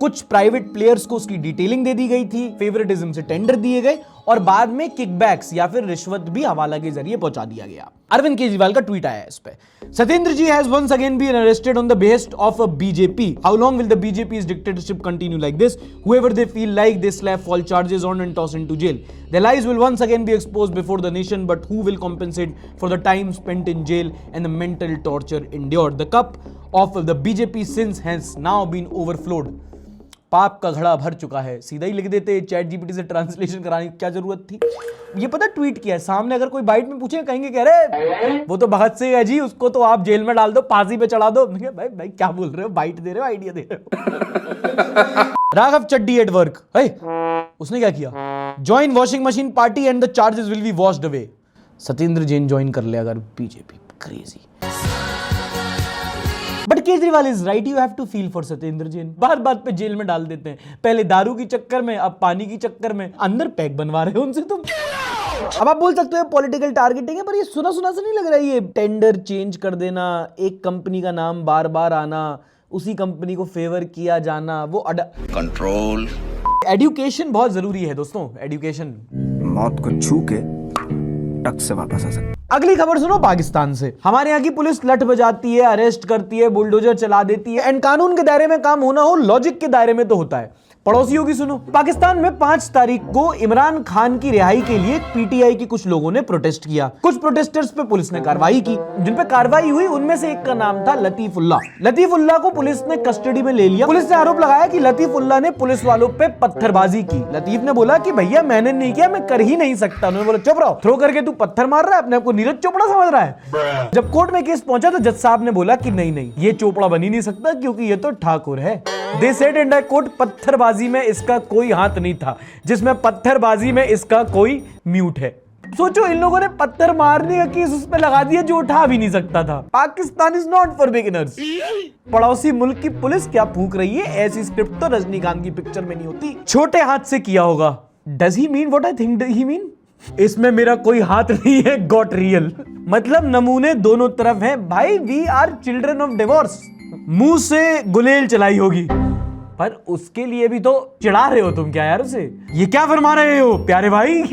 कुछ प्राइवेट प्लेयर्स को उसकी डिटेलिंग दे दी गई थी, फेवरेटिज्म से टेंडर दिए गए और बाद में किकबैक्स या फिर रिश्वत भी हवाला के जरिए पहुंचा दिया गया। अरविंद केजरीवाल का ट्वीट आया इस पे। Satyendra ji has once again been arrested on the behest of a BJP. How long will the BJP's dictatorship continue like this? Whoever they feel like, they slap false charges on and toss into jail. Their lies will once again be exposed before the nation, but who will compensate for the time spent in jail and the mental torture endured? The cup of the BJP sins has now been overflowed. पाप का घड़ा भर चुका है। सीधा ही लिख देते, chat GPT से ट्रांसलेशन कराने की क्या जरूरत थी? ये पता ट्वीट किया है, सामने अगर कोई बाइट में पूछे कहेंगे कह रहे वो तो भगत सिंह है जी, उसको तो आप जेल में डाल दो, फांसी पे चढ़ा दो। भाई भाई क्या बोल रहे हो? बाइट दे रहे हो, आइडिया दे रहे हो। राघव चड्डी एट वर्क, उसने क्या किया? Join washing machine party and the charges will be washed away. Satyendra Jain join कर ले अगर BJP, crazy. But Kejriwal is right, you have to feel for Satyendra Jain. बात बात पे जेल में डाल देते हैं, पहले दारू की चक्कर में, अब पानी की चक्कर में, अंदर पैक बनवा रहे हो उनसे तुम। अब आप बोल सकते हो पॉलिटिकल टारगेटिंग है, पर ये सुना सुना से नहीं लग रहा है? ये टेंडर चेंज कर देना, एक कंपनी का नाम बार बार आना, उसी कंपनी को फेवर किया जाना, वो कंट्रोल। एजुकेशन बहुत जरूरी है दोस्तों, एजुकेशन। मौत को छू के टक से वापस आ सकते। अगली खबर सुनो पाकिस्तान से। हमारे यहाँ की पुलिस लठ बजाती है, अरेस्ट करती है, बुलडोजर चला देती है, एंड कानून के दायरे में काम होना हो, लॉजिक के दायरे में तो होता है। पड़ोसियों की सुनो। पाकिस्तान में 5 तारीख को इमरान खान की रिहाई के लिए पीटीआई की कुछ लोगों ने प्रोटेस्ट किया। कुछ प्रोटेस्टर्स पे पुलिस ने कार्रवाई की। जिन पे कार्रवाई हुई उनमें से एक का नाम था लतीफुल्ला। लतीफुल्ला को पुलिस ने कस्टडी में ले लिया। पुलिस ने आरोप लगाया कि लतीफुल्ला ने पुलिस वालों पे पत्थरबाजी की। लतीफ ने बोला कि भैया मैंने नहीं किया, मैं कर ही नहीं सकता। उन्होंने बोला चुप रहो, थ्रो करके तू पत्थर मार रहा है, अपने आप को नीरज चोपड़ा समझ रहा है। जब कोर्ट में केस पहुंचा तो जज साहब ने बोला कि नहीं, ये चोपड़ा बन ही नहीं सकता क्योंकि ये तो ठाकुर है। They said in the court, पत्थरबाजी में इसका कोई हाथ नहीं था, जिसमें पत्थरबाजी में इसका कोई म्यूट है। सोचो, इन लोगों ने पत्थर मारने का केस उस पे लगा दिया जो उठा भी नहीं सकता था। Pakistan is not for beginners. पड़ोसी मुल्क की पुलिस क्या फूंक रही है, ऐसी स्क्रिप्ट तो रजनीकांत की पिक्चर में नहीं होती। छोटे हाथ से किया होगा। Does he mean what I think he mean? इसमें मेरा कोई हाथ नहीं है, गॉट रियल। मतलब नमूने दोनों तरफ हैं भाई। We are children of divorce. मुंह से गुलेल चलाई होगी, पर उसके लिए भी तो चिढ़ा रहे हो तुम क्या यार उसे? ये क्या फरमा रहे हो प्यारे भाई?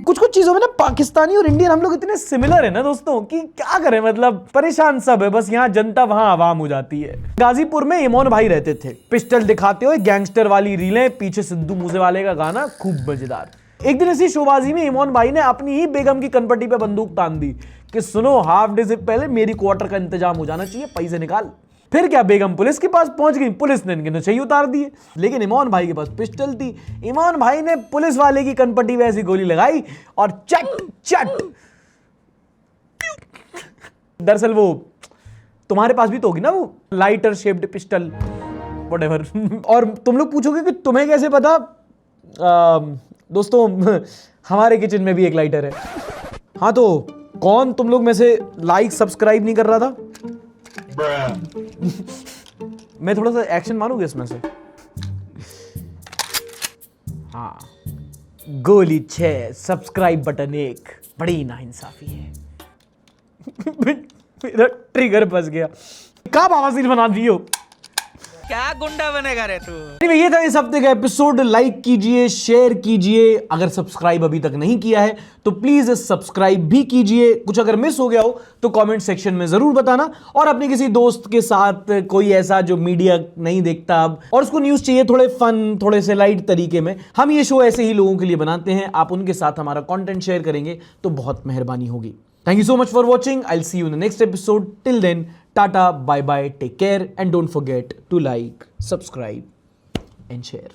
कुछ चीजों में ना पाकिस्तानी और इंडियन हम लोग इतने सिमिलर है ना दोस्तों कि क्या करें। मतलब परेशान सब है, बस यहाँ जनता वहां आवाम हो जाती है। गाजीपुर में इमोन भाई रहते थे। पिस्टल दिखाते हुए गैंगस्टर वाली रीलें, पीछे सिद्धू मूसेवाले का गाना, खूब मजेदार। एक दिन इसी शोबाजी में इमोन भाई ने अपनी ही बेगम की कनपट्टी पे बंदूक तान दी कि सुनो, हाफ डे से पहले मेरी क्वार्टर का इंतजाम हो जाना चाहिए, पैसे निकाल। फिर क्या, बेगम पुलिस के पास पहुंच गई। पुलिस ने इनके नशे उतार दिए, लेकिन इमोन भाई के पास पिस्टल थी। इमोन भाई ने पुलिस वाले की कनपट्टी में ऐसी गोली लगाई और चट चट। दरअसल वो तुम्हारे पास भी तो होगी ना, वो लाइटर शेप्ड पिस्टल, व्हाटएवर। और तुम लोग पूछोगे कि तुम्हें कैसे पता? दोस्तों, हमारे किचन में भी एक लाइटर है। हाँ, तो कौन तुम लोग में से लाइक सब्सक्राइब नहीं कर रहा था? मैं थोड़ा सा एक्शन मारूंगा इसमें से। हाँ, गोली 6, सब्सक्राइब बटन 1। बड़ी नाइंसाफी है। मेरा ट्रिगर फंस गया। क्या बाबासील बना दियो? क्या गुंडा बनेगा रे तू? ये था इस हफ्ते का एपिसोड। लाइक कीजिए, शेयर कीजिए। अगर सब्सक्राइब अभी तक नहीं किया है तो प्लीज सब्सक्राइब भी कीजिए। कुछ अगर मिस हो गया हो तो कमेंट सेक्शन में जरूर बताना। और अपने किसी दोस्त के साथ, कोई ऐसा जो मीडिया नहीं देखता अब और उसको न्यूज चाहिए थोड़े फन, थोड़े से लाइट तरीके में, हम ये शो ऐसे ही लोगों के लिए बनाते हैं। आप उनके साथ हमारा कंटेंट शेयर करेंगे तो बहुत मेहरबानी होगी। Thank you so much for watching. I'll see you in the next episode. Till then, tata, bye bye, take care, and don't forget to like, subscribe, and share.